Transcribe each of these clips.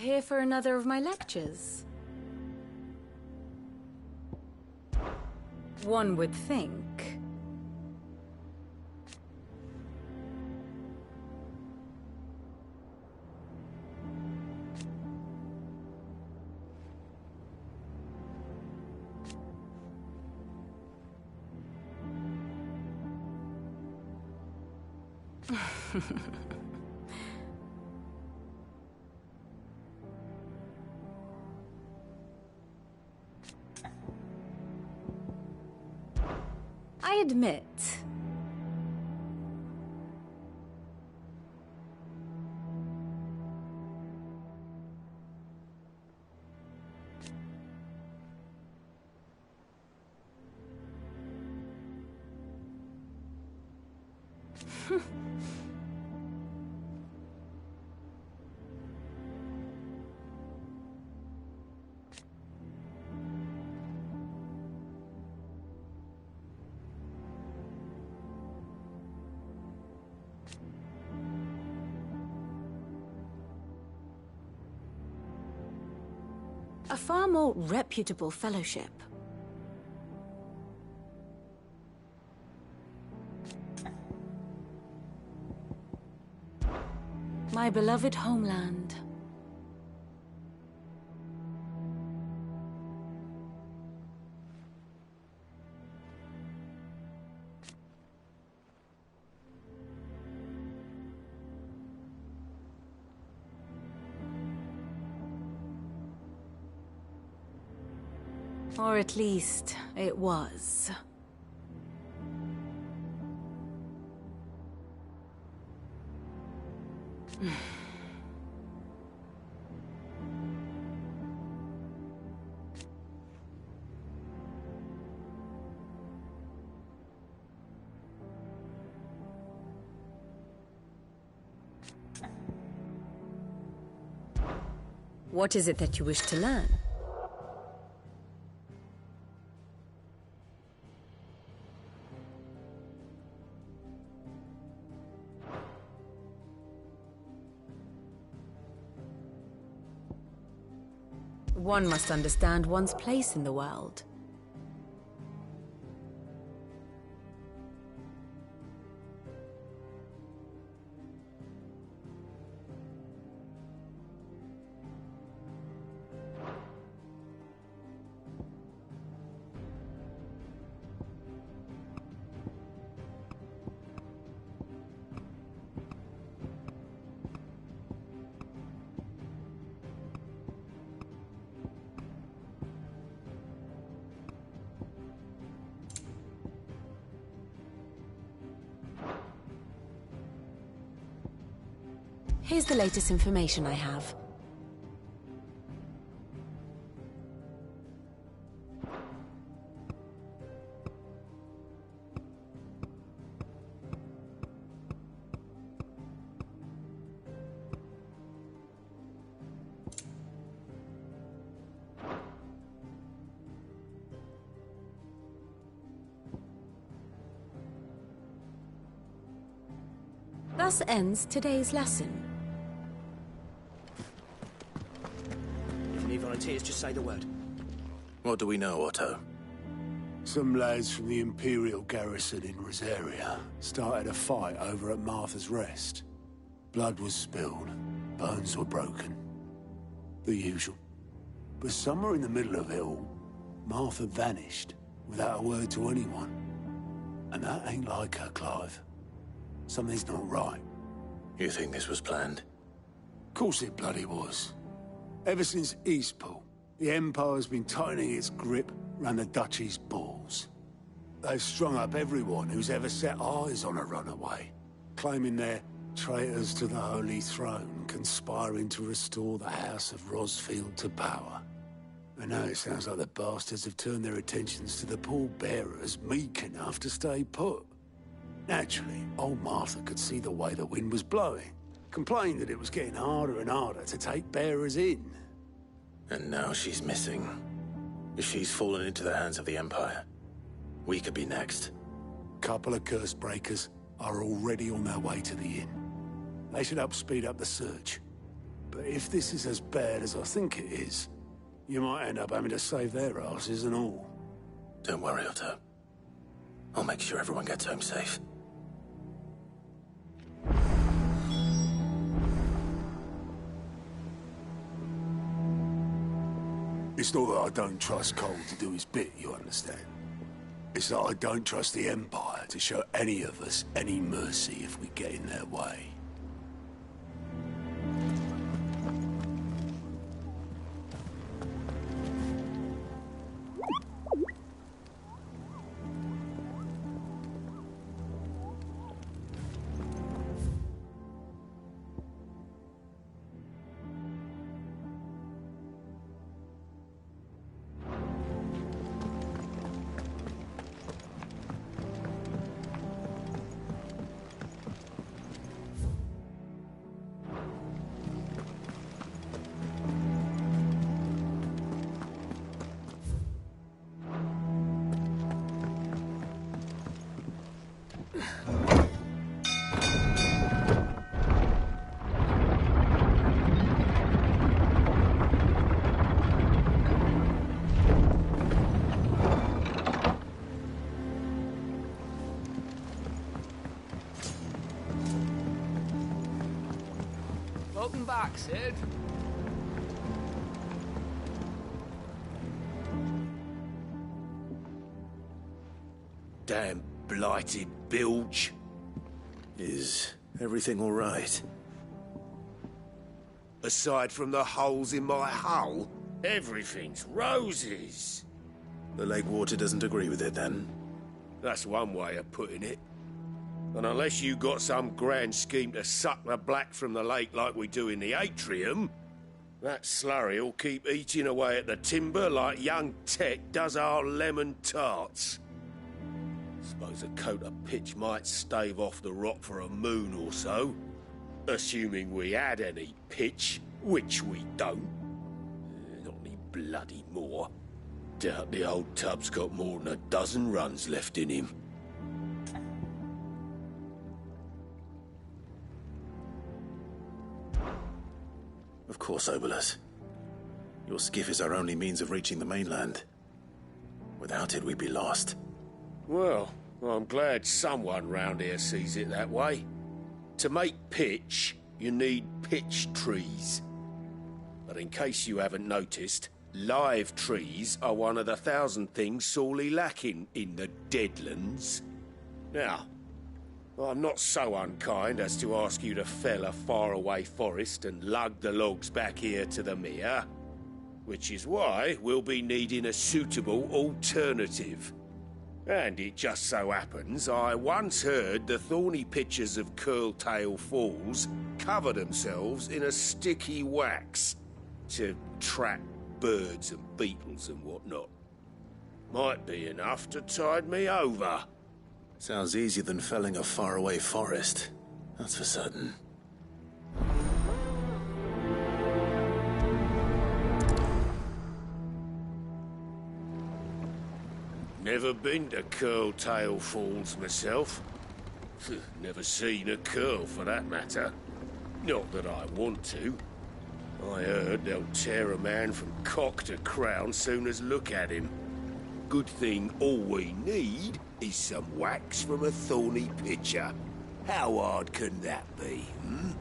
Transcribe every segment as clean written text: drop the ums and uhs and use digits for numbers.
Here for another of my lectures? One would think. I admit. A far more reputable fellowship. My beloved homeland. Or at least, it was. What is it that you wish to learn? One must understand one's place in the world. Here's the latest information I have. Thus ends today's lesson. Volunteers, just say the word. What do we know, Otto? Some lads from the Imperial garrison in Rosaria started a fight over at Martha's Rest. Blood was spilled, bones were broken. The usual. But somewhere in the middle of it all, Martha vanished without a word to anyone. And that ain't like her, Clive. Something's not right. You think this was planned? Course it bloody was. Ever since Eastpool, the Empire's been tightening its grip round the Duchy's balls. They've strung up everyone who's ever set eyes on a runaway, claiming they're traitors to the Holy Throne, conspiring to restore the House of Rosfield to power. And now it sounds like the bastards have turned their attentions to the pallbearers meek enough to stay put. Naturally, old Martha could see the way the wind was blowing, complained that it was getting harder and harder to take bearers in. And now she's missing. If she's fallen into the hands of the Empire, we could be next. Couple of curse breakers are already on their way to the inn. They should help speed up the search. But if this is as bad as I think it is, you might end up having to save their asses and all. Don't worry, Otto. I'll make sure everyone gets home safe. It's not that I don't trust Cole to do his bit, you understand? It's that I don't trust the Empire to show any of us any mercy if we get in their way. Welcome back, Sid. Damn blighted bilge. Is everything all right? Aside from the holes in my hull, everything's roses. The lake water doesn't agree with it, then? That's one way of putting it. And unless you got some grand scheme to suck the black from the lake like we do in the atrium, that slurry'll keep eating away at the timber like young Tech does our lemon tarts. Suppose a coat of pitch might stave off the rot for a moon or so. Assuming we had any pitch, which we don't. Not any bloody more. Doubt the old tub's got more than a dozen runs left in him. Of course, Obolus. Your skiff is our only means of reaching the mainland. Without it, we'd be lost. Well, I'm glad someone round here sees it that way. To make pitch, you need pitch trees. But in case you haven't noticed, live trees are one of the 1,000 things sorely lacking in the Deadlands. Now, I'm not so unkind as to ask you to fell a faraway forest and lug the logs back here to the mere, which is why we'll be needing a suitable alternative. And it just so happens I once heard the thorny pitchers of Curltail Falls cover themselves in a sticky wax to trap birds and beetles and whatnot. Might be enough to tide me over. Sounds easier than felling a faraway forest. That's for certain. Never been to Curltail Falls myself. Never seen a curl for that matter. Not that I want to. I heard they'll tear a man from cock to crown soon as look at him. Good thing all we need is some wax from a thorny pitcher. How hard can that be, hmm?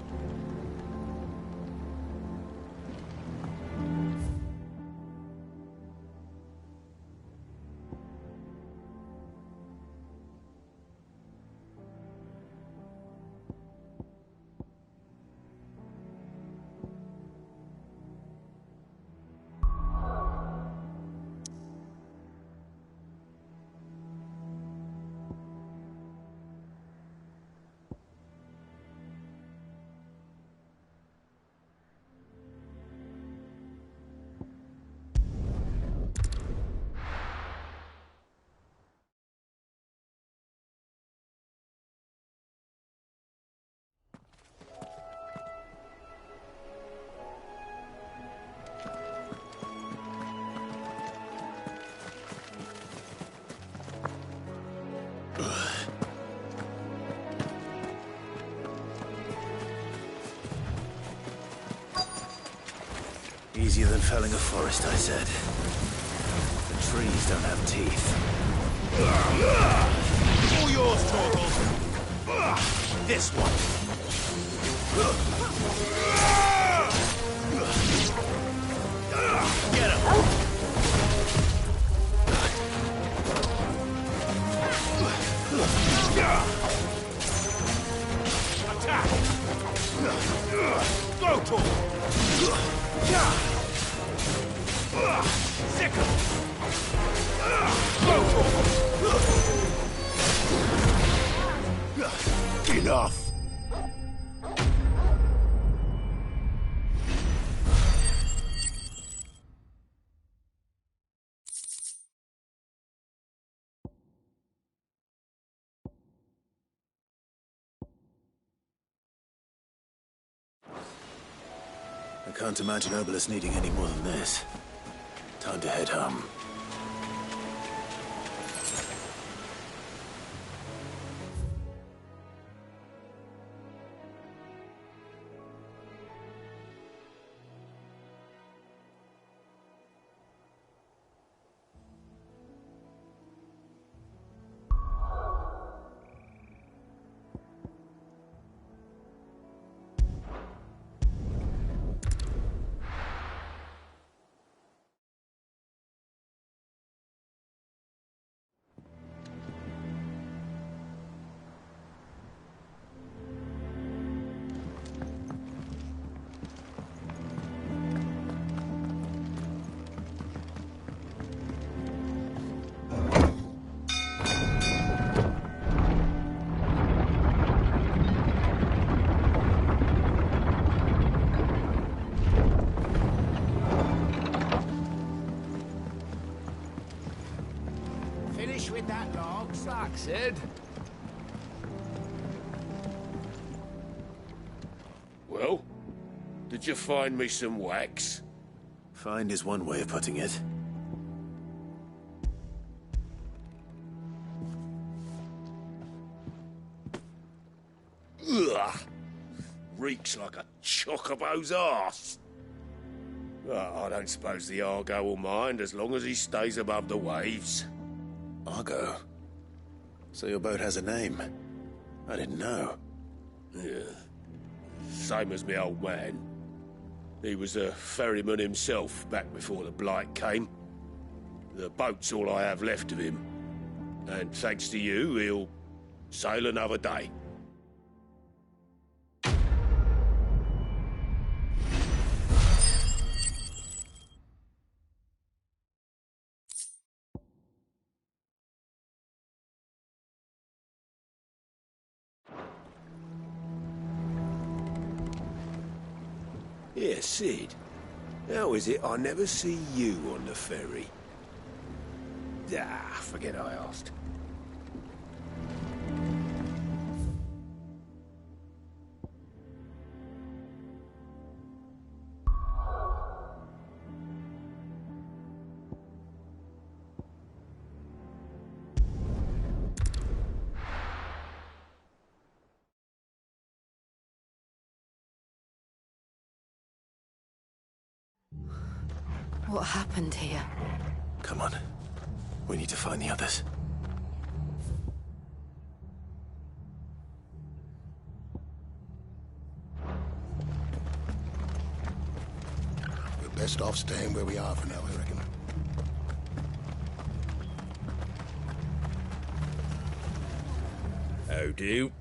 Easier than felling a forest, I said. The trees don't have teeth. All yours, Torgal. This one. Get him. Attack! Go, Torgal. Sick him. Go, Torgal. Enough. I can't imagine Obelisk needing any more than this. Time to head home. With that log, Slack said. Well, did you find me some wax? Find is one way of putting it. Ugh! Reeks like a chocobo's arse. I don't suppose the Argo will mind as long as he stays above the waves. Argo? So your boat has a name? I didn't know. Yeah. Same as me old man. He was a ferryman himself back before the Blight came. The boat's all I have left of him. And thanks to you, he'll sail another day. Yeah, Sid. How is it I never see you on the ferry? Ah, forget I asked. What happened here? Come on. We need to find the others. We're best off staying where we are for now, I reckon. How do?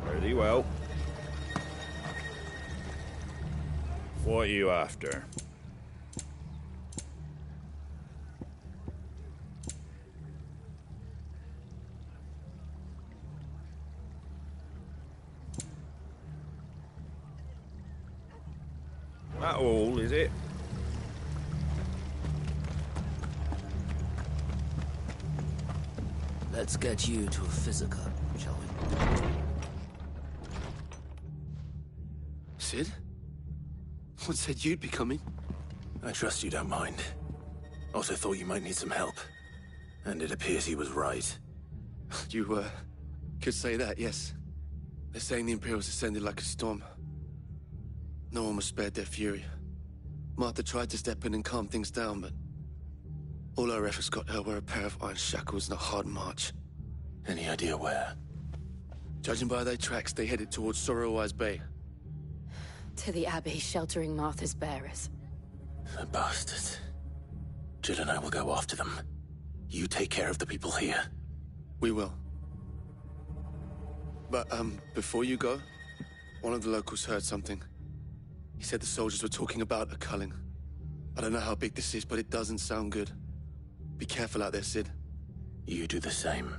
Pretty well. What are you after? That all, is it? Let's get you to a physical, shall we? Sid? What said you'd be coming? I trust you don't mind. Also thought you might need some help. And it appears he was right. You, could say that, yes. They're saying the Imperials ascended like a storm. No one was spared their fury. Martha tried to step in and calm things down, but all our efforts got her were a pair of iron shackles and a hard march. Any idea where? Judging by their tracks, they headed towards Sorrowwise Bay. To the Abbey, sheltering Martha's bearers. The bastards. Jill and I will go after them. You take care of the people here. We will. But, before you go, one of the locals heard something. He said the soldiers were talking about a culling. I don't know how big this is, but it doesn't sound good. Be careful out there, Sid. You do the same.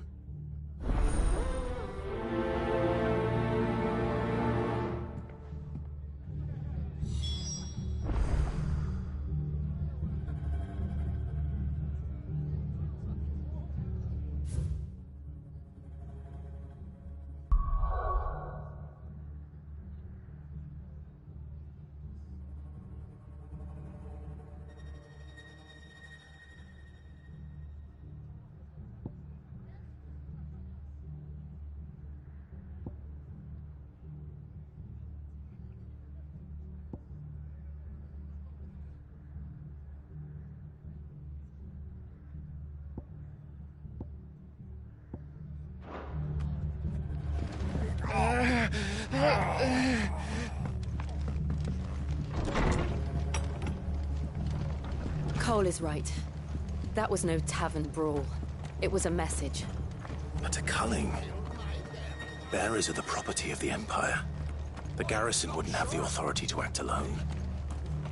Cole is right. That was no tavern brawl. It was a message. But a culling. Bearers are the property of the Empire. The garrison wouldn't have the authority to act alone.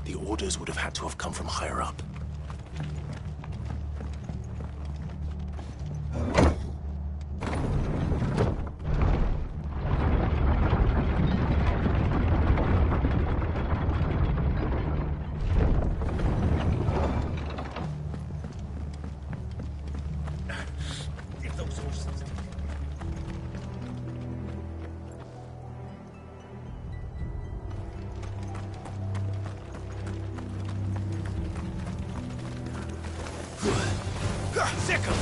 The orders would have had to have come from higher up. Sicker!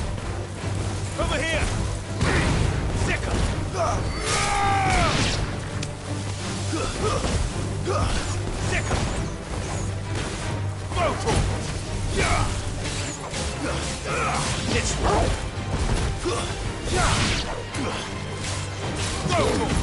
Over here! Sicker! Sicker! Motor! This way! Motor!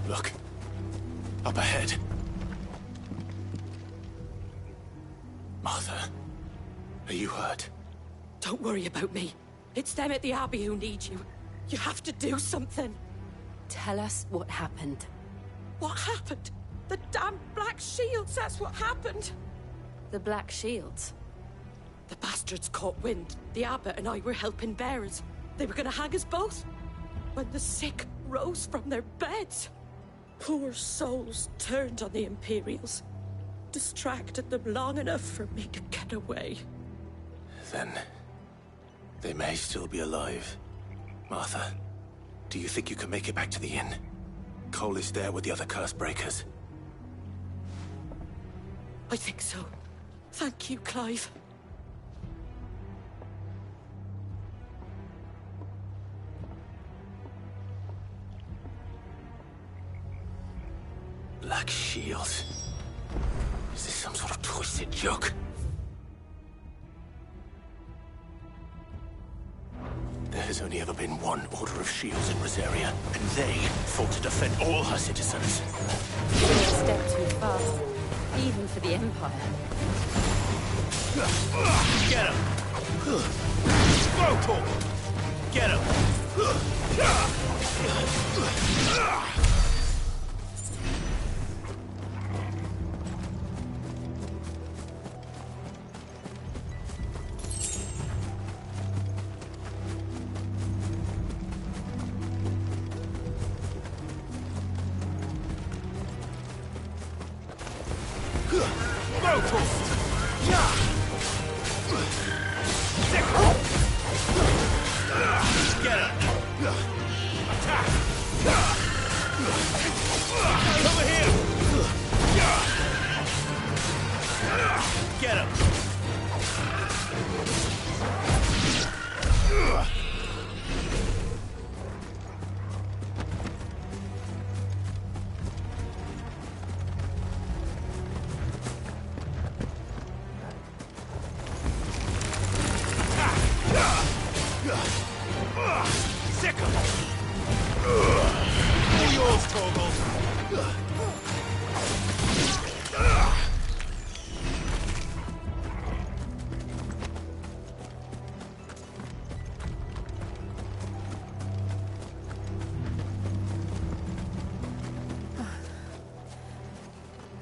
Look. Up ahead. Martha, are you hurt? Don't worry about me. It's them at the Abbey who need you. You have to do something. Tell us what happened. What happened? The damn Black Shields, that's what happened. The Black Shields? The bastards caught wind. The abbot and I were helping bearers. They were gonna hang us both. When the sick rose from their beds. Poor souls turned on the Imperials. Distracted them long enough for me to get away. Then they may still be alive. Martha, do you think you can make it back to the inn? Cole is there with the other curse breakers. I think so. Thank you, Clive. Black Shield. Is this some sort of twisted joke? There has only ever been one Order of Shields in Rosaria, and they fought to defend all her citizens. A step too far, even for the Empire. Get him! Motor! Get him! Get him! Attack! Over here! Get him! Sick him! All yours, Torgal!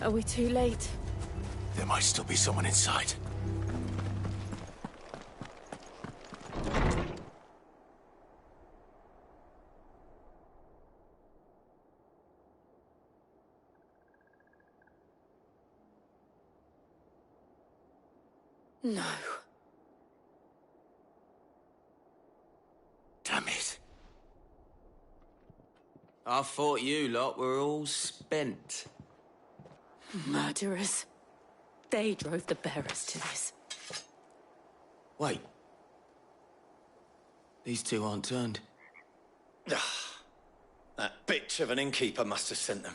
Are we too late? There might still be someone inside. No. Damn it. I thought you lot were all spent. Murderers. They drove the bearers to this. Wait. These two aren't turned. That bitch of an innkeeper must have sent them.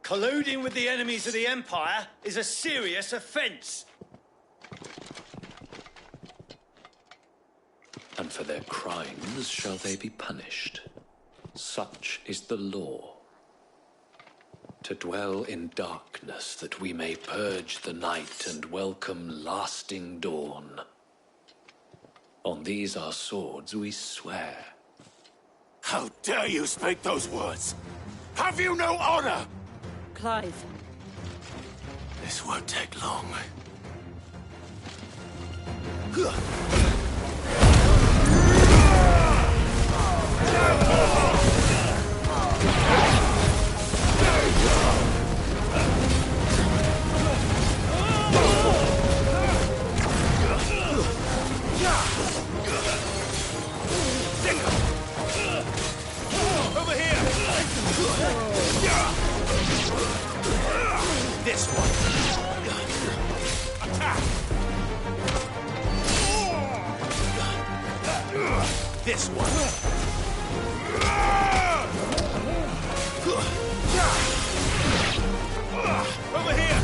Colluding with the enemies of the Empire is a serious offense. And for their crimes shall they be punished. Such is the law. To dwell in darkness that we may purge the night and welcome lasting dawn. On these our swords we swear. How dare you speak those words? Have you no honor? Clive. This won't take long. Over here! This one! Attack! This one! Over here!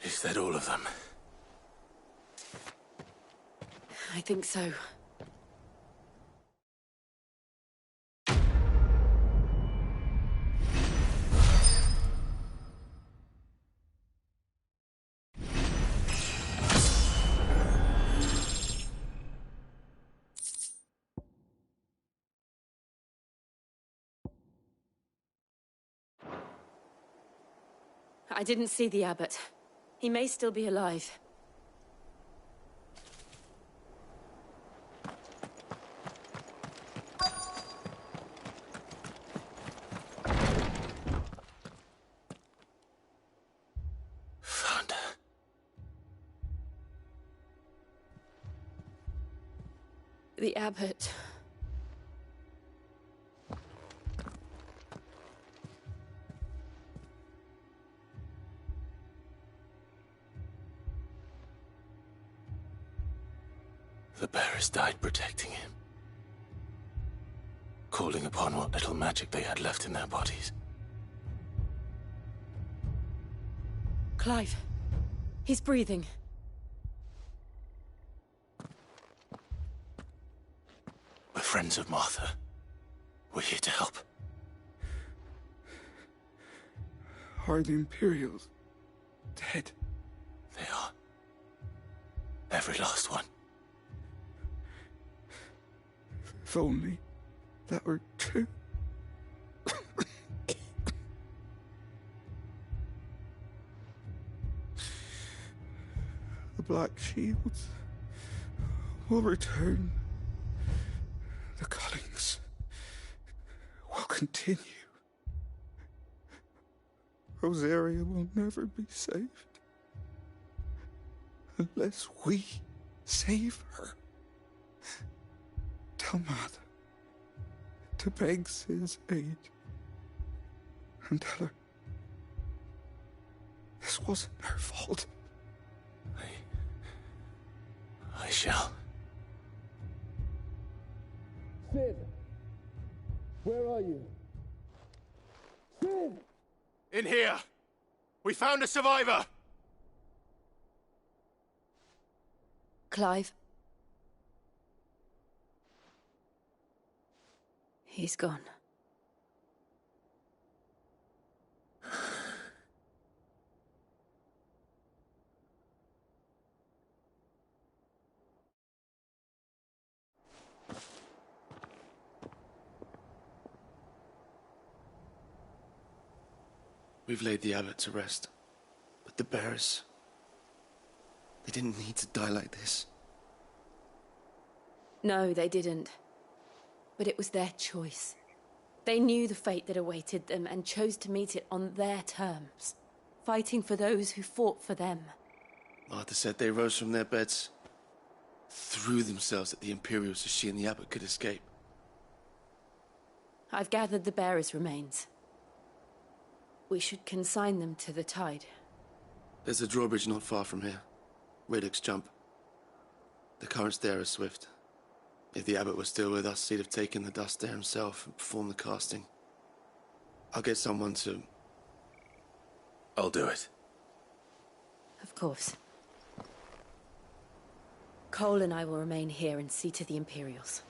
Is that all of them? I think so. I didn't see the abbot. He may still be alive. Found her. The abbot. The bearers died protecting him. Calling upon what little magic they had left in their bodies. Clive. He's breathing. We're friends of Martha. We're here to help. Are the Imperials dead? They are. Every last one. If only that were true. The Black Shields will return. The Cullings will continue. Rosaria will never be saved unless we save her. Tell Mother to beg Cid's aid and tell her this wasn't her fault. I shall. Cid! Where are you? Cid! In here! We found a survivor! Clive? He's gone. We've laid the abbot to rest. But the bearers... they didn't need to die like this. No, they didn't. But it was their choice. They knew the fate that awaited them and chose to meet it on their terms, fighting for those who fought for them. Martha said they rose from their beds, threw themselves at the Imperials so she and the abbot could escape. I've gathered the bearers' remains. We should consign them to the tide. There's a drawbridge not far from here. Radix Jump. The currents there are swift. If the abbot was still with us, he'd have taken the dust there himself and performed the casting. I'll get someone to... I'll do it. Of course. Cole and I will remain here and see to the Imperials.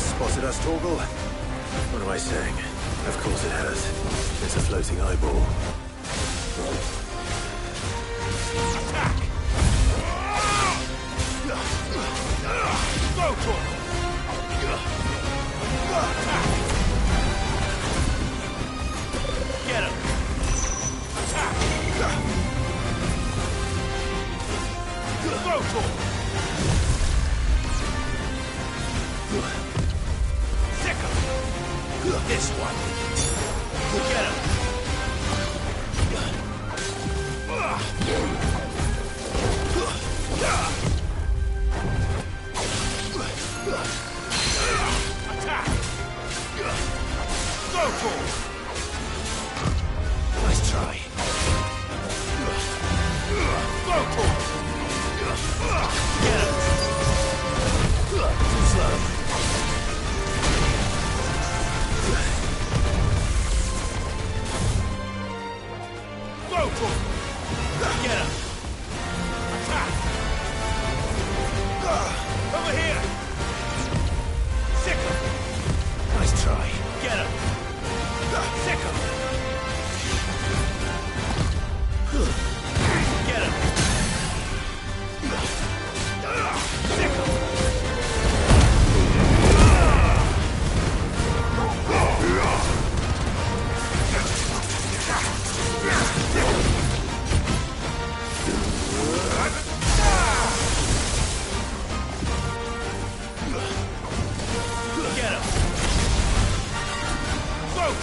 Spotted us, Torgal? What am I saying? Of course it has. It's a floating eyeball. Attack! Go, Torgal! Attack! Get him! Attack! Go, Torgal! This one. Get him. Attack. Go for it. Nice try. Go for it. Get him. Too slow. Go for it! Get him! Attack! Over here! Sick him! Nice try. Get him!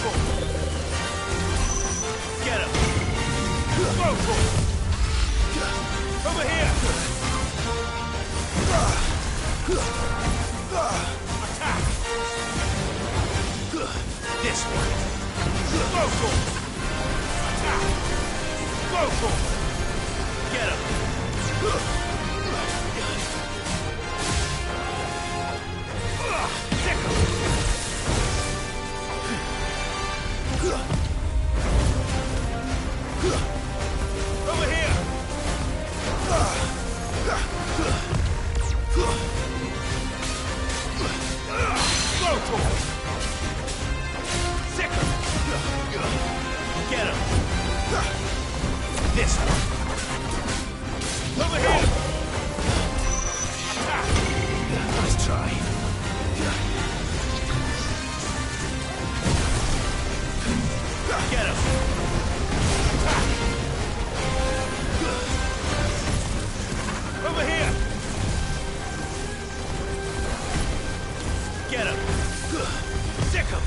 for it! Get him! Go for it! Over here! Attack! This way! Go for it! Attack! Go for it! Get him! Sick him! Over here! Go for it! Sick him! Get him! This one! Over here! Attack! Nice try. Get him! Attack! Over here! Get him! Sick him!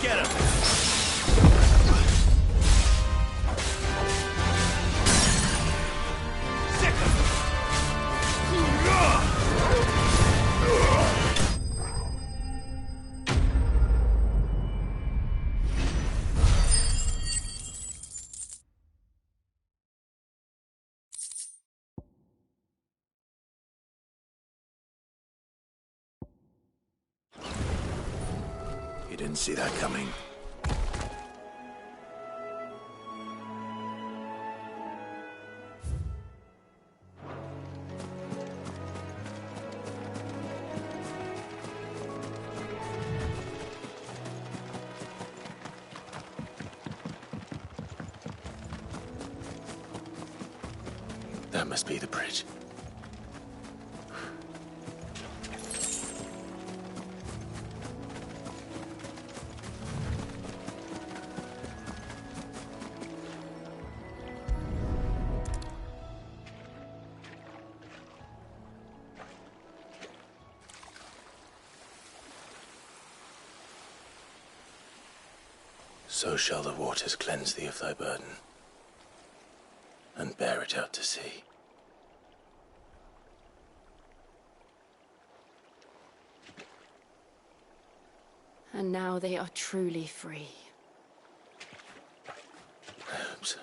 Get him! Sick him! You didn't see that coming. That must be the bridge. So shall the waters cleanse thee of thy burden, and bear it out to sea. And now they are truly free. I hope so.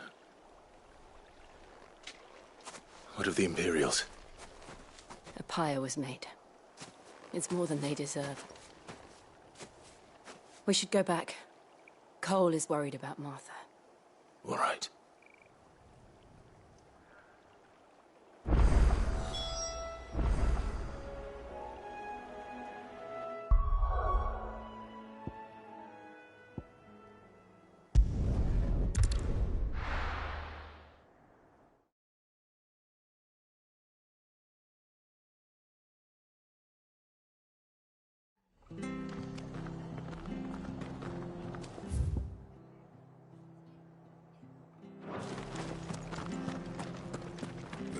What of the Imperials? A pyre was made. It's more than they deserve. We should go back. Cole is worried about Martha. All right.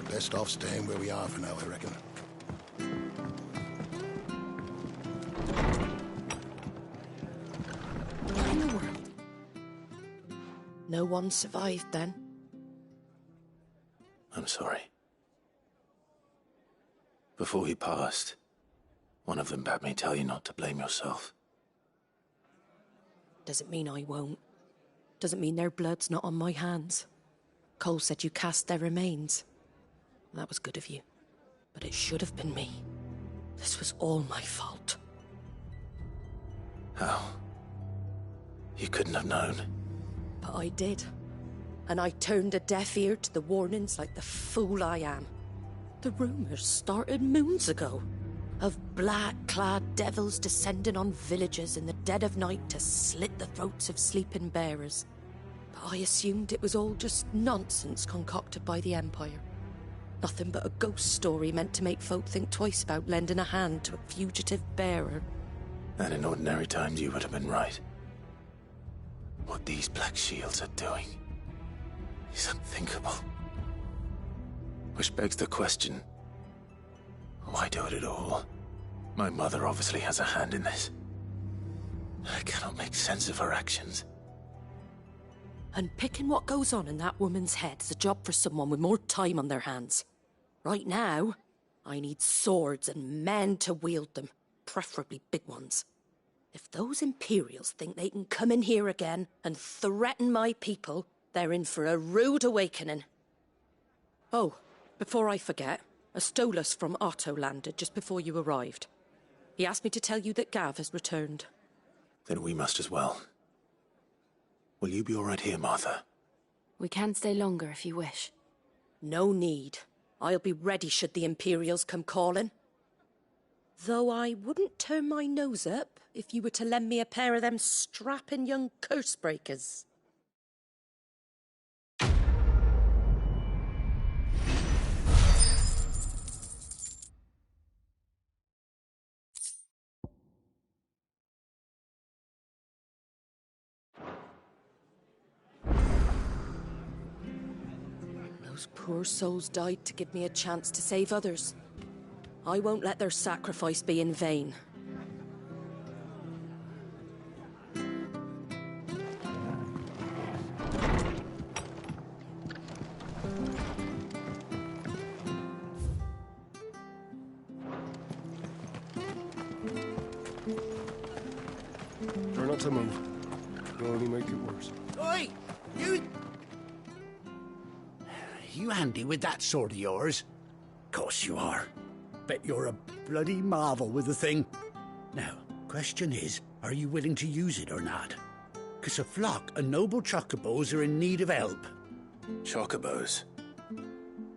Best off staying where we are for now, I reckon. What in the world? No one survived then? I'm sorry. Before he passed, one of them bade me tell you not to blame yourself. Doesn't mean I won't. Doesn't mean their blood's not on my hands. Cole said you cast their remains. That was good of you. But it should have been me. This was all my fault. How? You couldn't have known. But I did. And I turned a deaf ear to the warnings like the fool I am. The rumours started moons ago. Of black-clad devils descending on villages in the dead of night to slit the throats of sleeping bearers. But I assumed it was all just nonsense concocted by the Empire. Nothing but a ghost story meant to make folk think twice about lending a hand to a fugitive bearer. And in ordinary times you would have been right. What these Black Shields are doing is unthinkable. Which begs the question, why do it at all? My mother obviously has a hand in this. I cannot make sense of her actions. Unpicking what goes on in that woman's head is a job for someone with more time on their hands. Right now, I need swords and men to wield them, preferably big ones. If those Imperials think they can come in here again and threaten my people, they're in for a rude awakening. Oh, before I forget, a Stolas from Otto landed just before you arrived. He asked me to tell you that Gav has returned. Then we must as well. Will you be all right here, Martha? We can stay longer if you wish. No need. I'll be ready should the Imperials come calling. Though I wouldn't turn my nose up if you were to lend me a pair of them strapping young curse breakers. Those poor souls died to give me a chance to save others. I won't let their sacrifice be in vain. Try not to move. You'll only make it worse. Oi! You handy with that sword of yours? Course you are. Bet you're a bloody marvel with the thing. Now, question is, are you willing to use it or not? 'Cause a flock of noble chocobos are in need of help. Chocobos?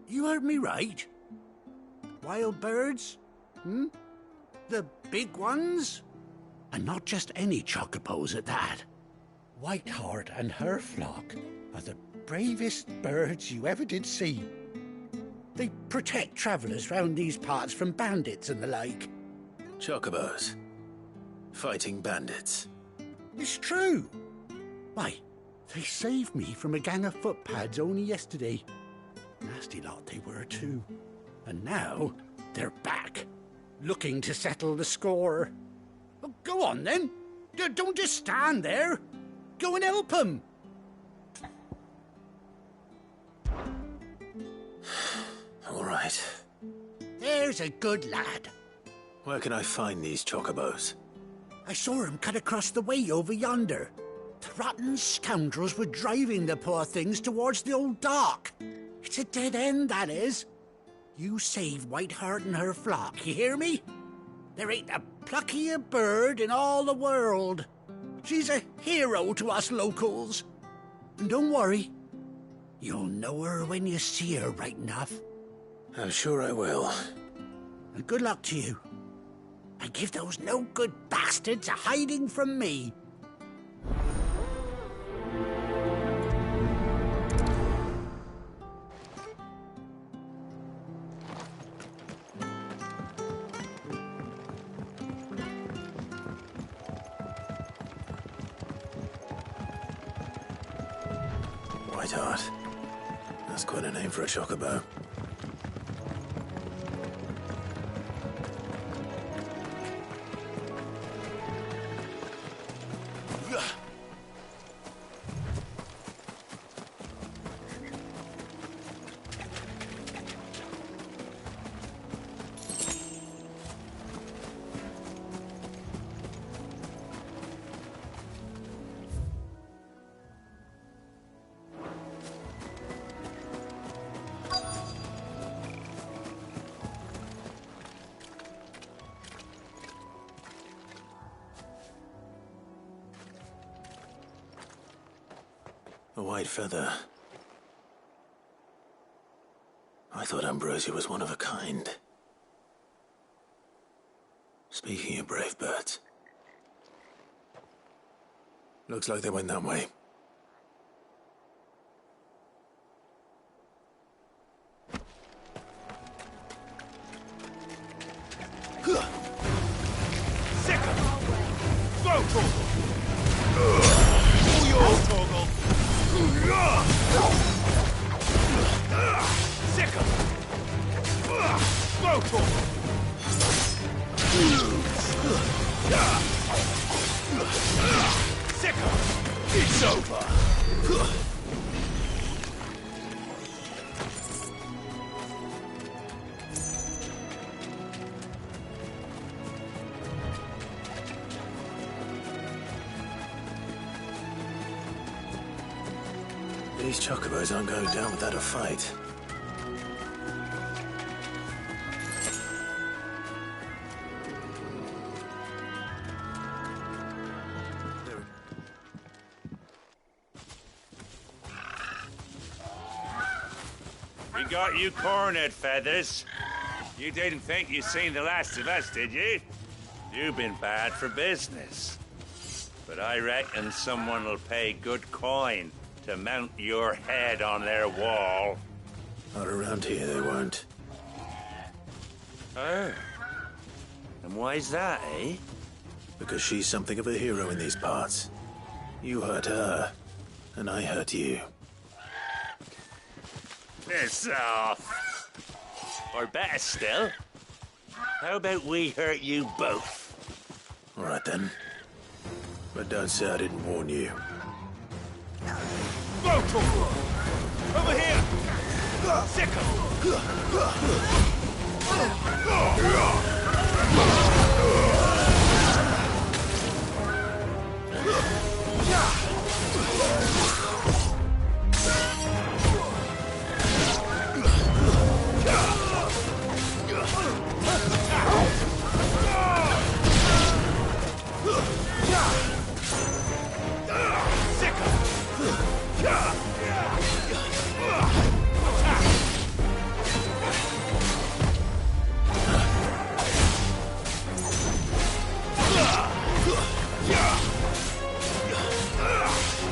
You heard me right. Wild birds? The big ones? And not just any chocobos at that. Whiteheart and her flock are the bravest birds you ever did see. They protect travellers round these parts from bandits and the like. Chocobos? Fighting bandits? It's true. Why, they saved me from a gang of footpads only yesterday. Nasty lot they were too. And now they're back, looking to settle the score. Well, go on then. Don't just stand there. Go and help them. All right. There's a good lad. Where can I find these chocobos? I saw him cut across the way over yonder. The rotten scoundrels were driving the poor things towards the old dock. It's a dead end, that is. You save Whiteheart and her flock, you hear me? There ain't a pluckier bird in all the world. She's a hero to us locals. And don't worry, you'll know her when you see her right enough. I'm sure I will. And good luck to you. And give those no-good bastards a hiding from me. Whiteheart. That's quite a name for a chocobo. A white feather. I thought Ambrosia was one of a kind. Speaking of brave birds. Looks like they went that way. Second! Go, Torgal! All yours, Torgal! Second! Go, Torgal! Sicker! It's over! These chocobos aren't going down without a fight. We got you cornered, Feathers. You didn't think you'd seen the last of us, did you? You've been bad for business. But I reckon someone will pay good coin to mount your head on their wall. Not around here, they won't. Oh. And why's that, eh? Because she's something of a hero in these parts. You hurt her, and I hurt you. Piss off. Or better still, how about we hurt you both? All right, then. But don't say I didn't warn you. Over here! Sicker!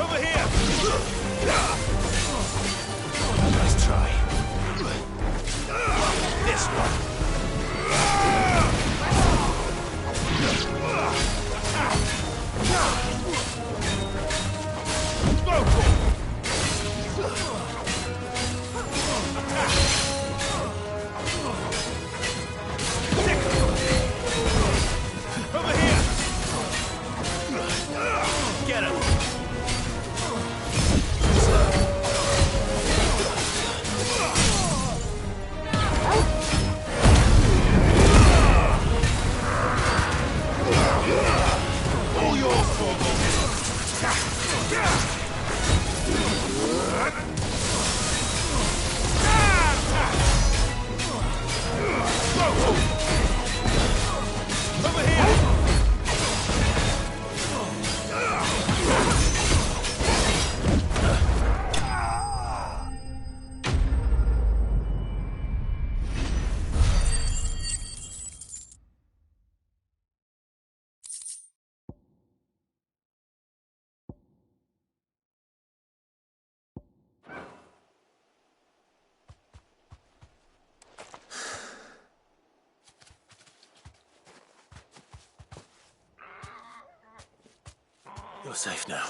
Over here! Nice try. This one. Over here! Get him! All yours, Corporal! Over here! You're safe now.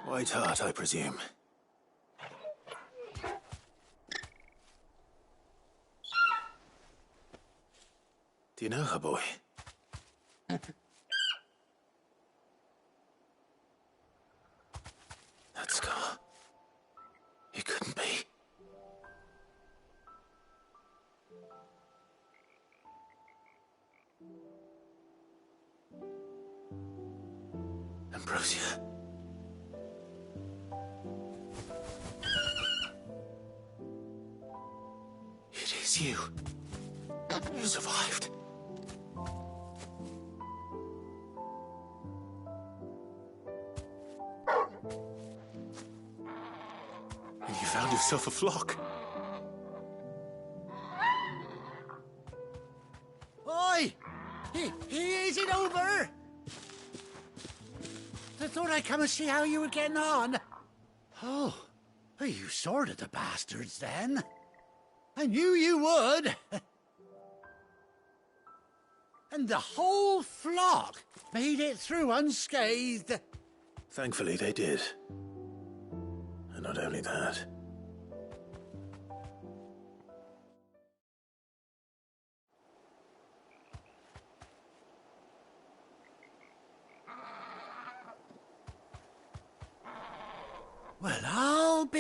White Heart, I presume. Do you know her, boy? That scar. It couldn't be. Ambrosia. It is you. You survived. And you found yourself a flock. Oi! Is it over? I thought I'd come and see how you were getting on. Oh, you sorted the bastards then. I knew you would. And the whole flock made it through unscathed. Thankfully, they did. And not only that.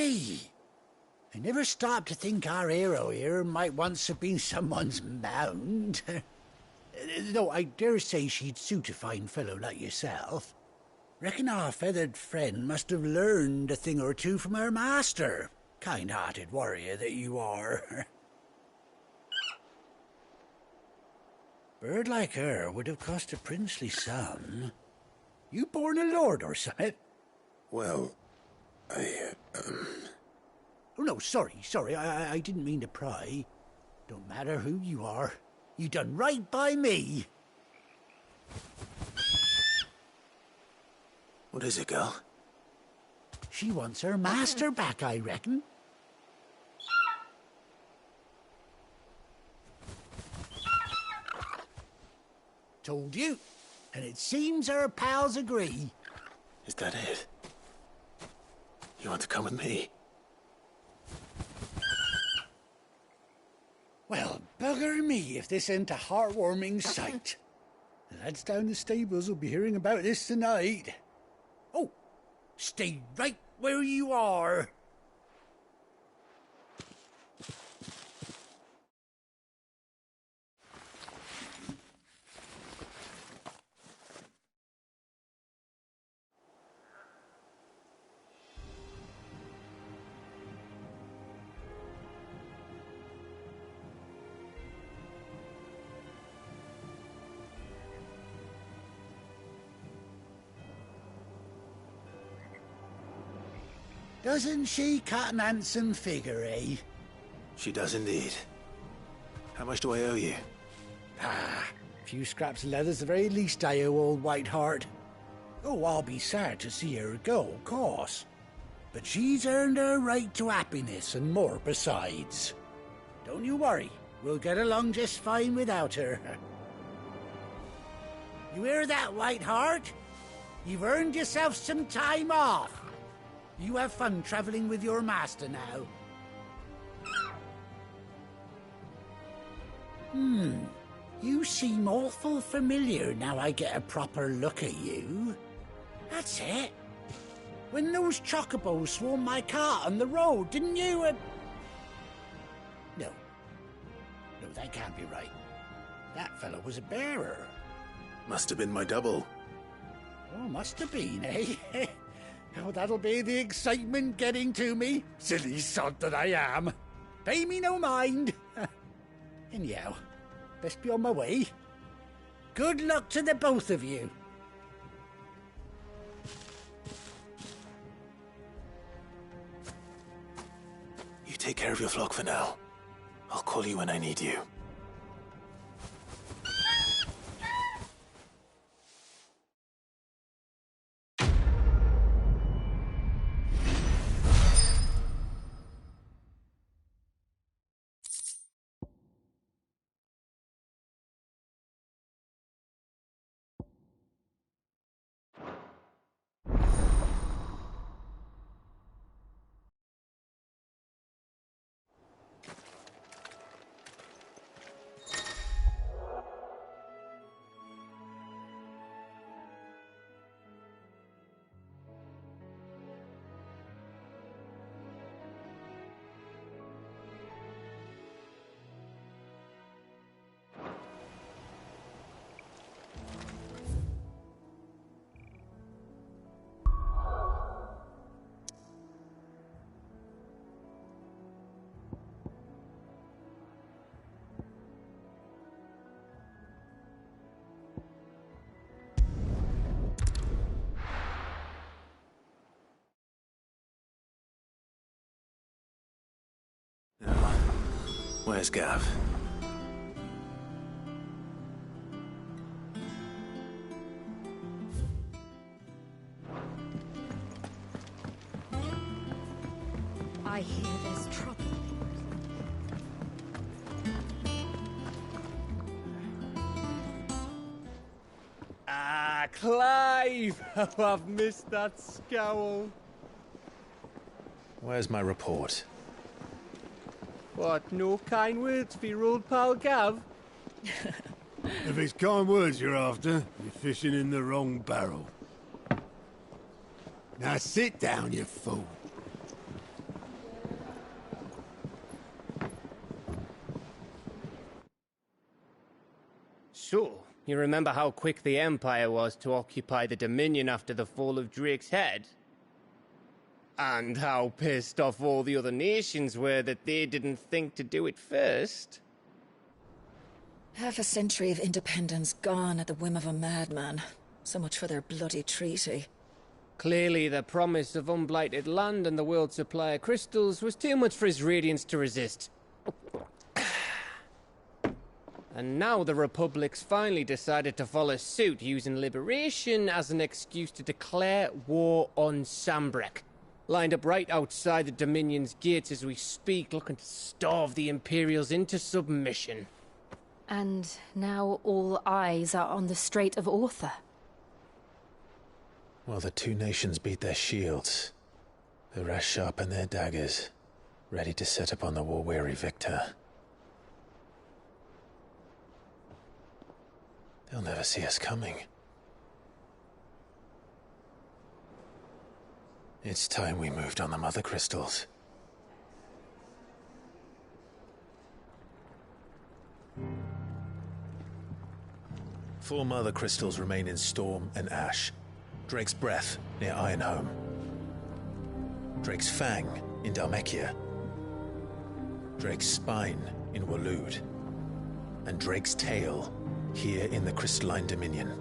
Hey, I never stopped to think our hero here might once have been someone's mount. Though I dare say she'd suit a fine fellow like yourself. Reckon our feathered friend must have learned a thing or two from her master. Kind-hearted warrior that you are. Bird like her would have cost a princely sum. You born a lord or something? Well, Oh, no, sorry. I didn't mean to pry. Don't matter who you are. You done right by me. What is it, girl? She wants her master back, I reckon. Told you. And it seems her pals agree. Is that it? You want to come with me? Well, bugger me if this ain't a heartwarming sight. The lads down the stables will be hearing about this tonight. Oh, stay right where you are. Doesn't she cut an handsome figure, eh? She does indeed. How much do I owe you? A few scraps of leather's the very least I owe old Whiteheart. Oh, I'll be sad to see her go, of course. But she's earned her right to happiness and more besides. Don't you worry, we'll get along just fine without her. You hear that, Whiteheart? You've earned yourself some time off. You have fun traveling with your master now. You seem awful familiar now I get a proper look at you. That's it. When those chocobos swarmed my cart on the road, didn't you? No, that can't be right. That fellow was a bearer. Must have been my double. Oh, must have been, eh? Oh, that'll be the excitement getting to me. Silly sod that I am. Pay me no mind. Anyhow, best be on my way. Good luck to the both of you. You take care of your flock for now. I'll call you when I need you. Where's Gav? I hear there's trouble. Ah, Clive! Oh, I've missed that scowl. Where's my report? What, no kind words for your old pal Gav? If it's kind words you're after, you're fishing in the wrong barrel. Now sit down, you fool. So, you remember how quick the Empire was to occupy the Dominion after the fall of Drake's head? And how pissed off all the other nations were that they didn't think to do it first? Half a century of independence gone at the whim of a madman. So much for their bloody treaty. Clearly, the promise of unblighted land and the world's supply of crystals was too much for his radiance to resist. And now the Republic's finally decided to follow suit, using liberation as an excuse to declare war on Sambrek. Lined up right outside the Dominion's gates as we speak, looking to starve the Imperials into submission. And now all eyes are on the Strait of Author. While the two nations beat their shields, the rest sharpen their daggers, ready to set upon the war-weary victor. They'll never see us coming. It's time we moved on the Mother Crystals. Four Mother Crystals remain in Storm and Ash. Drake's Breath near Ironhome. Drake's Fang in Dhalmekia. Drake's Spine in Waloed. And Drake's Tail here in the Crystalline Dominion.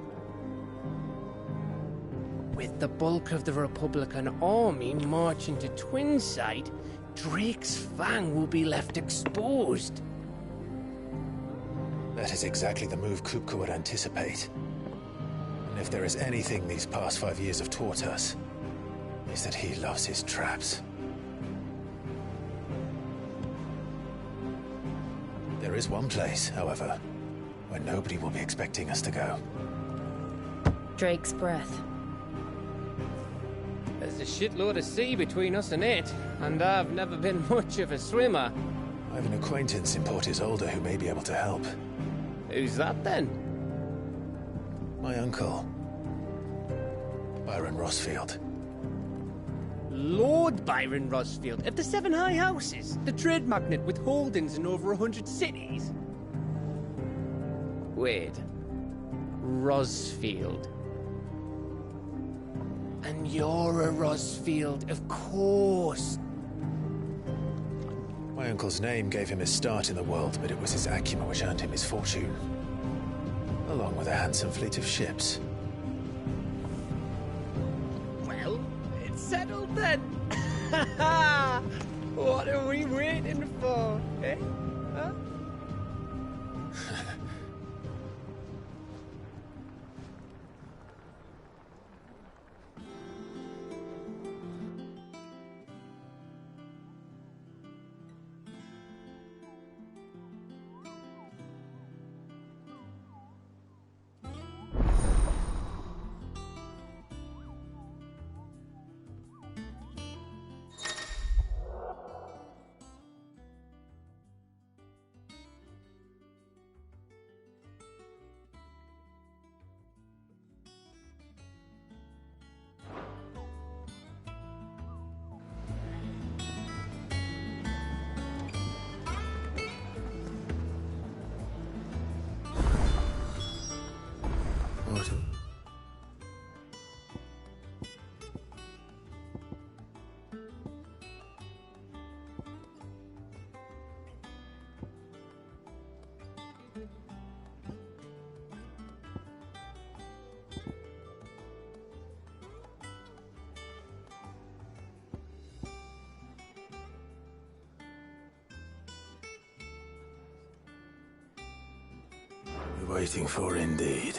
With the bulk of the Republican army marching to Twinside, Drake's Fang will be left exposed. That is exactly the move Kupka would anticipate. And if there is anything these past 5 years have taught us, is that he loves his traps. There is one place, however, where nobody will be expecting us to go. Drake's Breath. There's a shitload of sea between us and it, and I've never been much of a swimmer. I have an acquaintance in Port Isolde who may be able to help. Who's that then? My uncle, Byron Rossfield. Lord Byron Rossfield of the Seven High Houses, the trade magnate with holdings in over 100 cities. Wait, Rossfield. And you're a Rossfield, of course. My uncle's name gave him his start in the world, but it was his acumen which earned him his fortune. Along with a handsome fleet of ships. Well, it's settled then. What are we waiting for, eh? Huh? Waiting for indeed.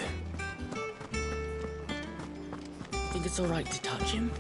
Think it's all right to touch him?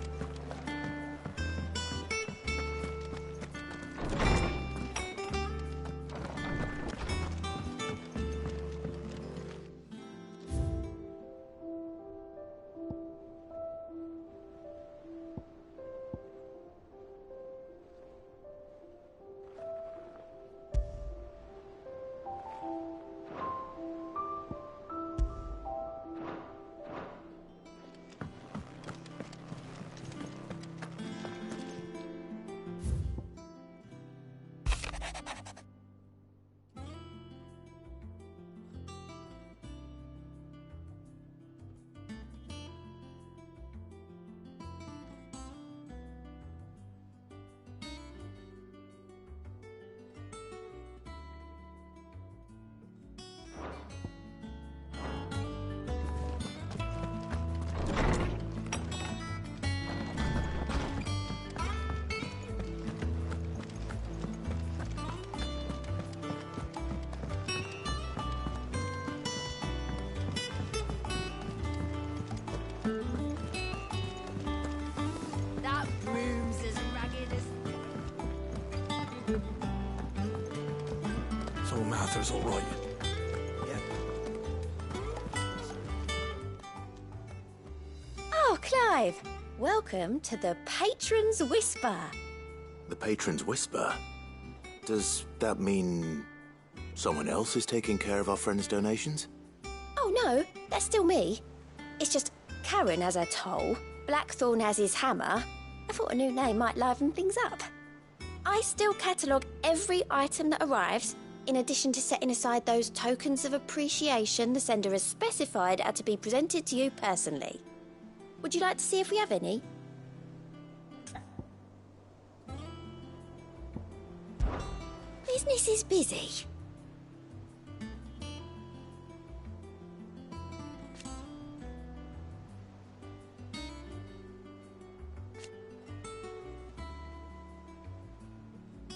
Arthur's all right. Oh, Clive! Welcome to the Patron's Whisper. The Patron's Whisper? Does that mean someone else is taking care of our friend's donations? Oh no, that's still me. It's just Karen has her toll, Blackthorn has his hammer. I thought a new name might liven things up. I still catalogue every item that arrives, in addition to setting aside those tokens of appreciation the sender has specified are to be presented to you personally. Would you like to see if we have any? Business is busy.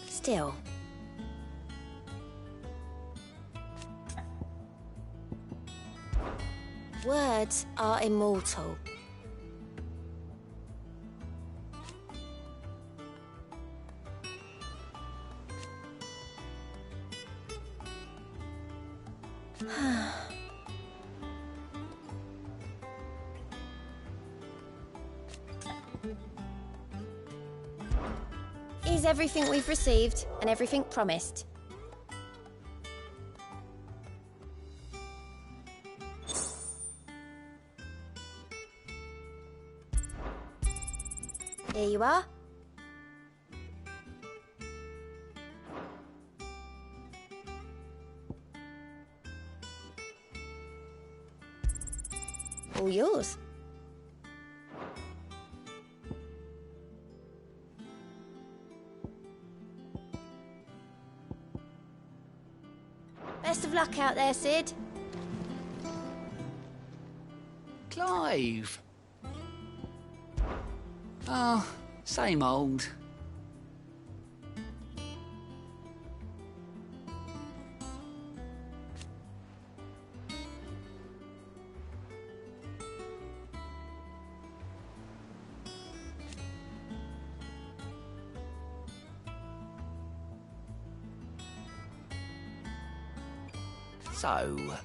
Still. Words are immortal. Is everything we've received and everything promised? Here you are. All yours. Best of luck out there, Sid. Clive. Oh, same old. So,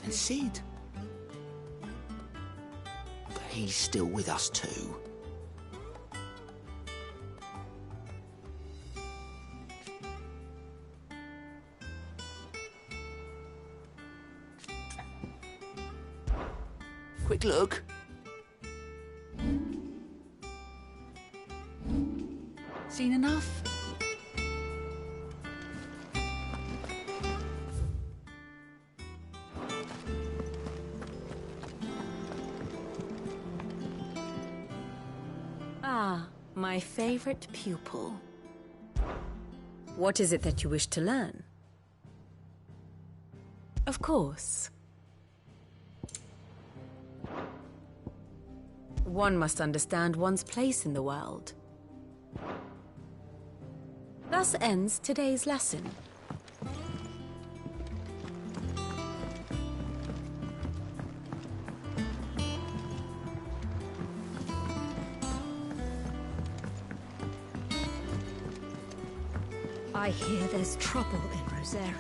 And Sid? But he's still with us too. Quick look. Seen enough? Ah, my favorite pupil. What is it that you wish to learn? Of course. One must understand one's place in the world. Thus ends today's lesson. I hear there's trouble in Rosaria.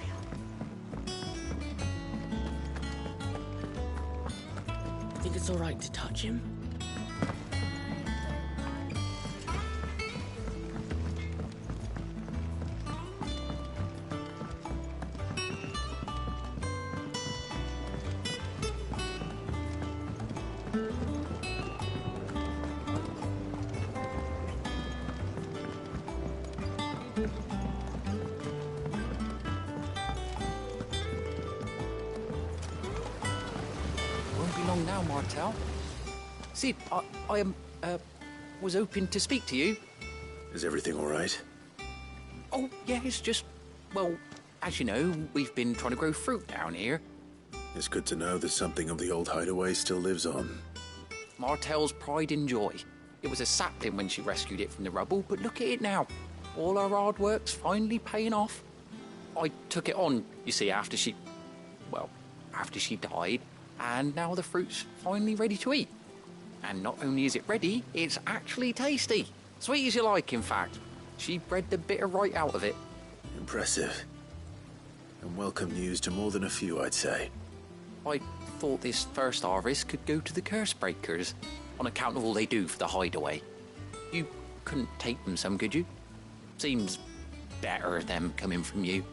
Think it's all right to touch him? Won't be long now, Martel. Sid, I was hoping to speak to you. Is everything all right? Oh, yeah, it's just, well, as you know, we've been trying to grow fruit down here. It's good to know that something of the old hideaway still lives on. Martel's pride and joy. It was a sapling when she rescued it from the rubble, but look at it now. All our hard work's finally paying off. I took it on, you see, after she died, and now the fruit's finally ready to eat. And not only is it ready, it's actually tasty. Sweet as you like, in fact. She bred the bitter right out of it. Impressive. And welcome news to more than a few, I'd say. I thought this first harvest could go to the curse breakers, on account of all they do for the hideaway. You couldn't take them some, could you? Seems better them coming from you.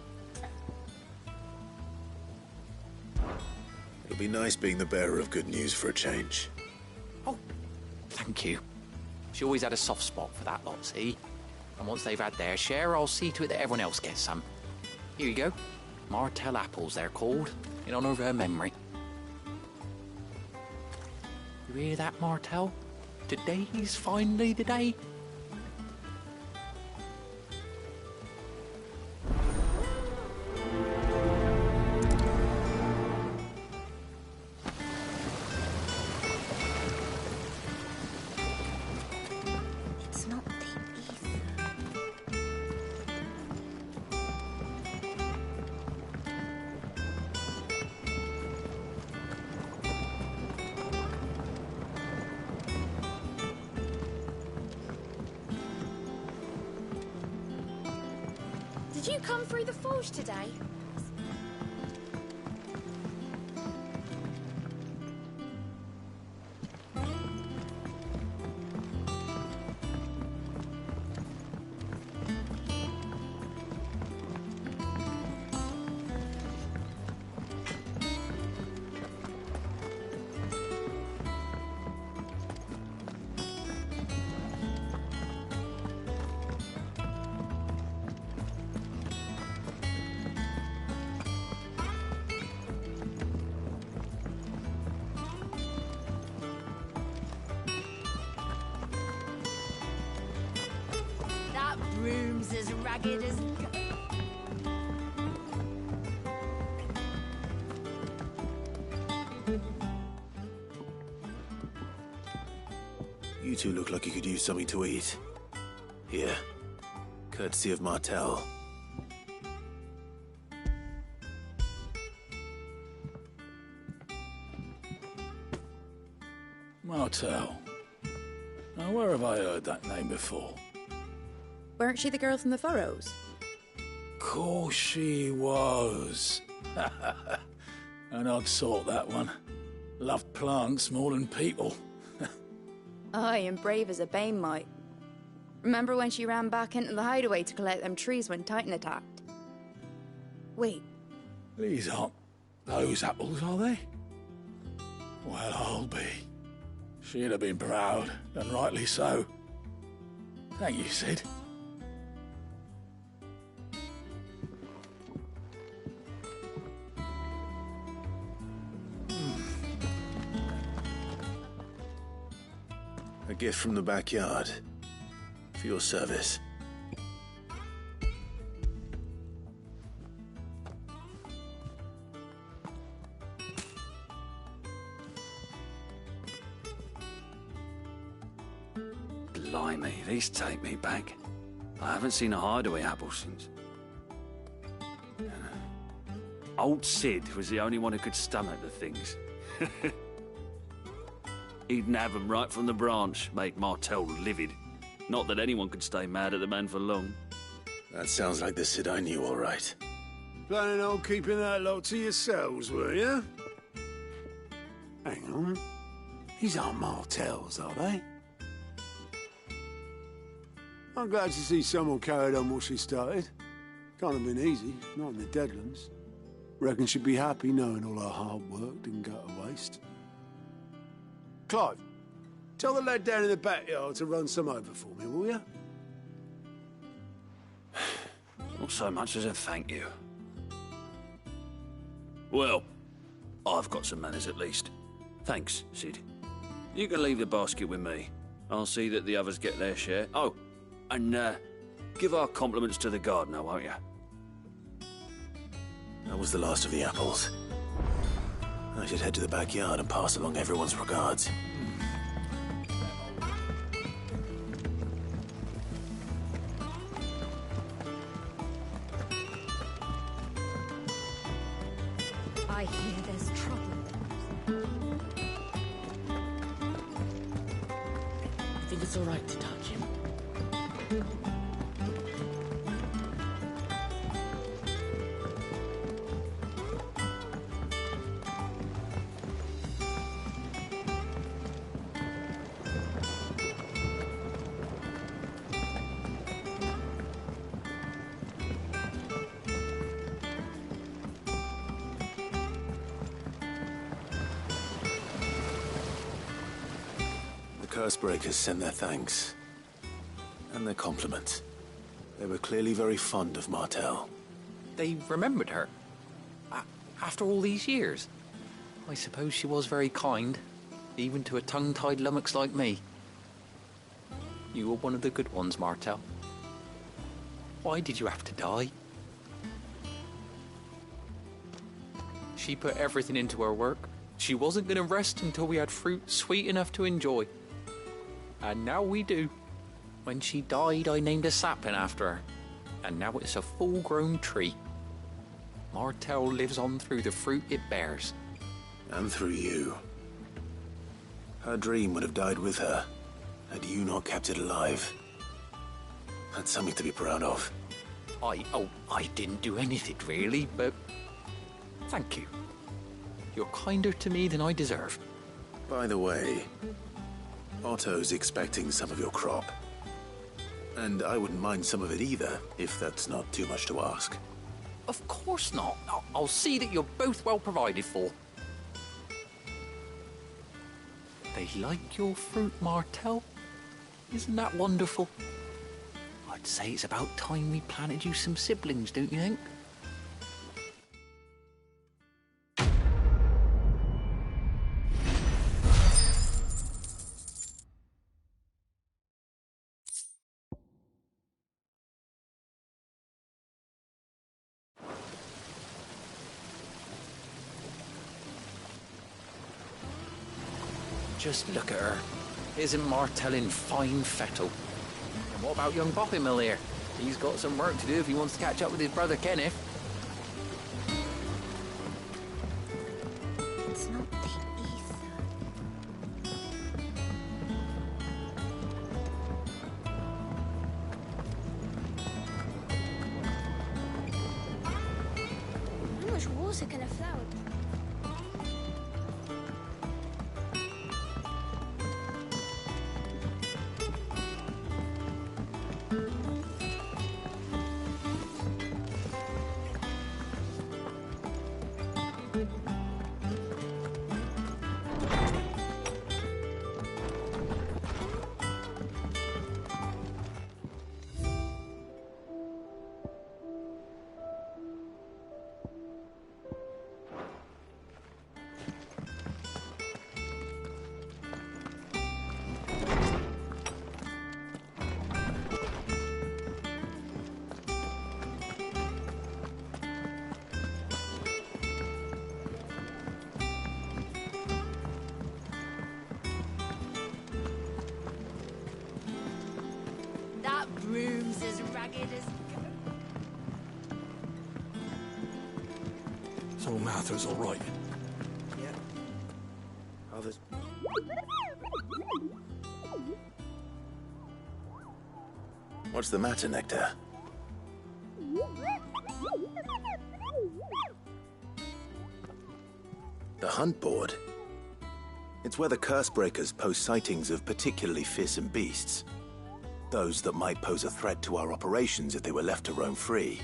It'll be nice being the bearer of good news for a change. Thank you. She always had a soft spot for that lot, see? And once they've had their share, I'll see to it that everyone else gets some. Here you go. Martell apples, they're called, in honor of her memory. You hear that, Martell? Today's finally the day. It's not the ether. Did you come through the forge today? That room's as ragged as... You two look like you could use something to eat. Here. Courtesy of Martell. Martell. Now, where have I heard that name before? Weren't she the girl from the Furrows? Course she was. An odd sort, that one. Loved plants more than people. Aye, and brave as a bane might. Remember when she ran back into the hideaway to collect them trees when Titan attacked? Wait. These aren't those apples, are they? Well, I'll be. She'd have been proud, and rightly so. Thank you, Sid. A gift from the backyard. For your service. Blimey, these take me back. I haven't seen a hideaway apple since. Old Sid was the only one who could stomach the things. He'd nab them right from the branch, make Martell livid. Not that anyone could stay mad at the man for long. That sounds like the Sid I knew, all right. Planning on keeping that lot to yourselves, were you? Hang on. These aren't Martells, are they? I'm glad to see someone carried on what she started. Can't have been easy, not in the Deadlands. Reckon she'd be happy knowing all her hard work didn't go to waste. Clive, tell the lad down in the backyard to run some over for me, will you? Not so much as a thank you. Well, I've got some manners at least. Thanks, Sid. You can leave the basket with me. I'll see that the others get their share. Oh, and give our compliments to the gardener, won't you? That was the last of the apples. I should head to the backyard and pass along everyone's regards. I hear there's trouble. I think it's all right to touch him. Cursebreakers sent their thanks. And their compliments. They were clearly very fond of Martel. They remembered her. After all these years. I suppose she was very kind, even to a tongue-tied lummox like me. You were one of the good ones, Martel. Why did you have to die? She put everything into her work. She wasn't going to rest until we had fruit sweet enough to enjoy. And now we do. When she died, I named a sapling after her. And now it's a full-grown tree. Martel lives on through the fruit it bears. And through you. Her dream would have died with her, had you not kept it alive. That's something to be proud of. I didn't do anything really, but thank you. You're kinder to me than I deserve. By the way, Otto's expecting some of your crop. And I wouldn't mind some of it either, if that's not too much to ask. Of course not. I'll see that you're both well provided for. They like your fruit, Martel. Isn't that wonderful? I'd say it's about time we planted you some siblings, don't you think? Just look at her. Isn't Martel in fine fettle? And what about young Boppymill here? He's got some work to do if he wants to catch up with his brother Kenneth. It's not the ether. How much water can a flower do? Room's as ragged as... So Martha's all right. Yeah. Others. What's the matter, Nectar? The hunt board? It's where the Cursebreakers post sightings of particularly fearsome beasts. Those that might pose a threat to our operations if they were left to roam free.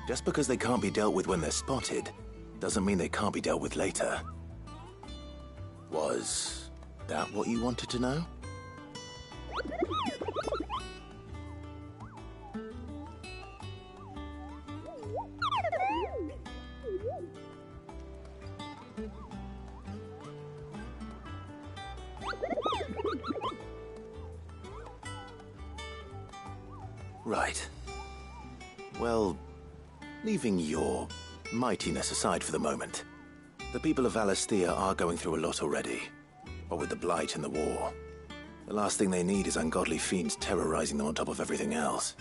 Just because they can't be dealt with when they're spotted, doesn't mean they can't be dealt with later. Was that what you wanted to know? Right. Well, leaving your mightiness aside for the moment, the people of Valisthea are going through a lot already. What with the Blight and the war. The last thing they need is ungodly fiends terrorizing them on top of everything else.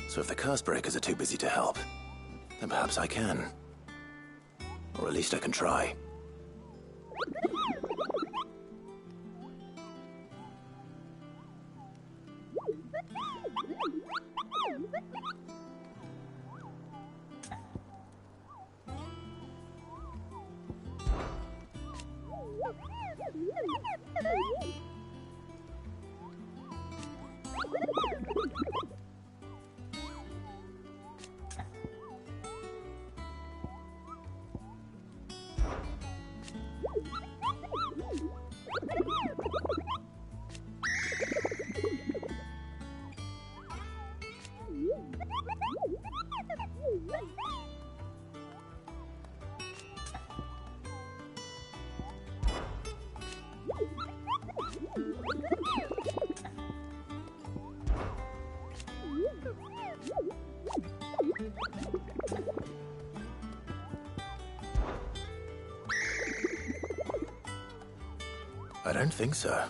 So if the Cursebreakers are too busy to help, then perhaps I can. Or at least I can try. I don't think so.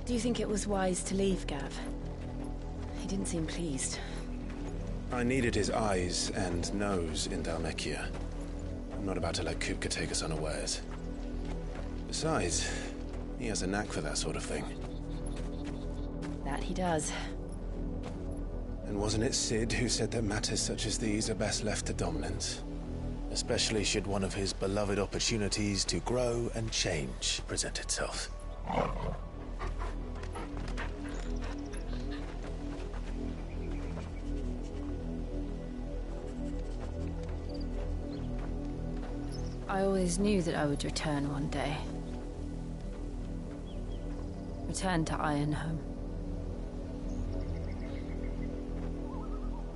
Do you think it was wise to leave, Gav? He didn't seem pleased. I needed his eyes and nose in Dhalmekia. I'm not about to let Kupka take us unawares. Besides, he has a knack for that sort of thing. That he does. And wasn't it Cid who said that matters such as these are best left to dominance? Especially should one of his beloved opportunities to grow and change present itself. I always knew that I would return one day. Return to Ironhome.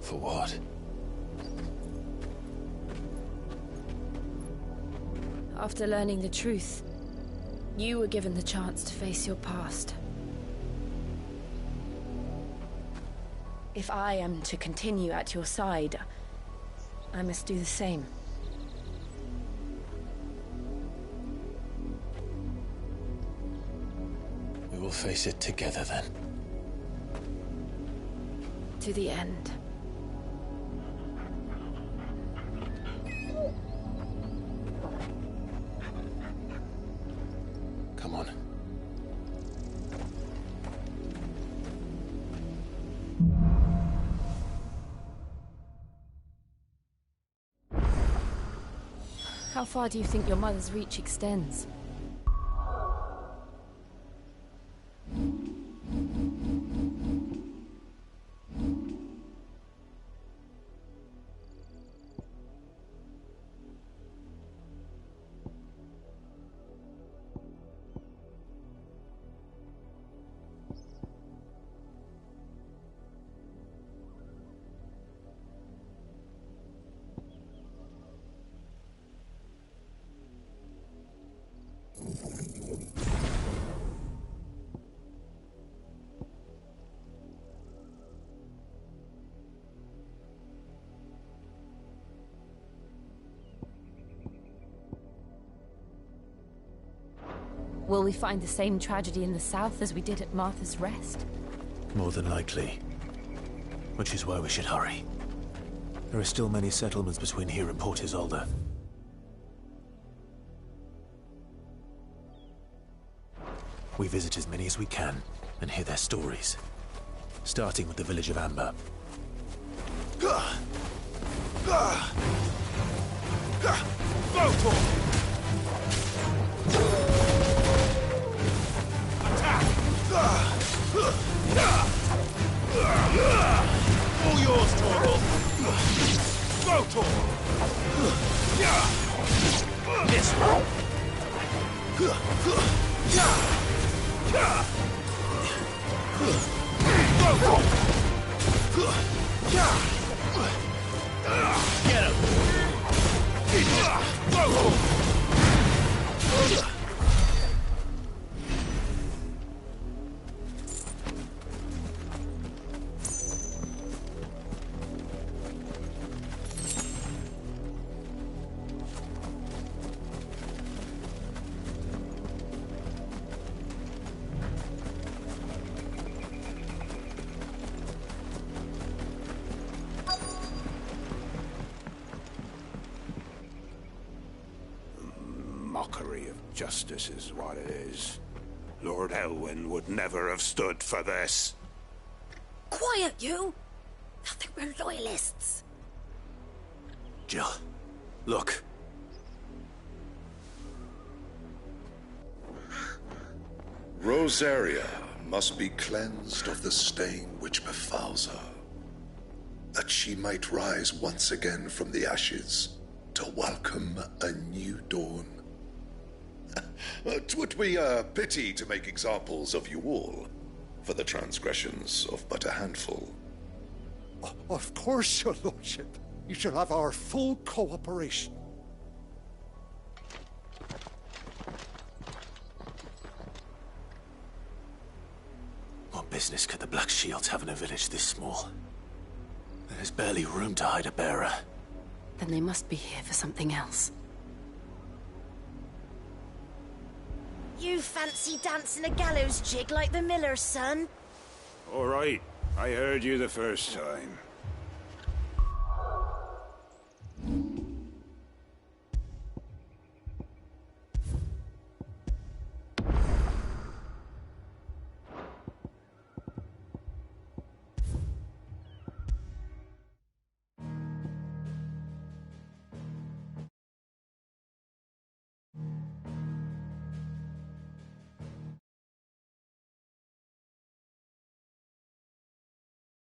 For what? After learning the truth, you were given the chance to face your past. If I am to continue at your side, I must do the same. We will face it together then. To the end. Come on. How far do you think your mother's reach extends? Will we find the same tragedy in the south as we did at Martha's Rest? More than likely. Which is why we should hurry. There are still many settlements between here and Port Isolde. We visit as many as we can and hear their stories. Starting with the village of Amber. All yours, Torgal! Go, Tor! This one! Get him! Mockery of justice is what it is. Lord Elwyn would never have stood for this. Quiet, you! I think we're loyalists. Jill, look. Rosaria must be cleansed of the stain which befouls her, that she might rise once again from the ashes to welcome a new dawn. 'Twould be a pity to make examples of you all, for the transgressions of but a handful. Of course, your lordship. You shall have our full cooperation. What business could the Black Shields have in a village this small? There's barely room to hide a bearer. Then they must be here for something else. You fancy dancing a gallows jig like the miller's son? All right, I heard you the first time.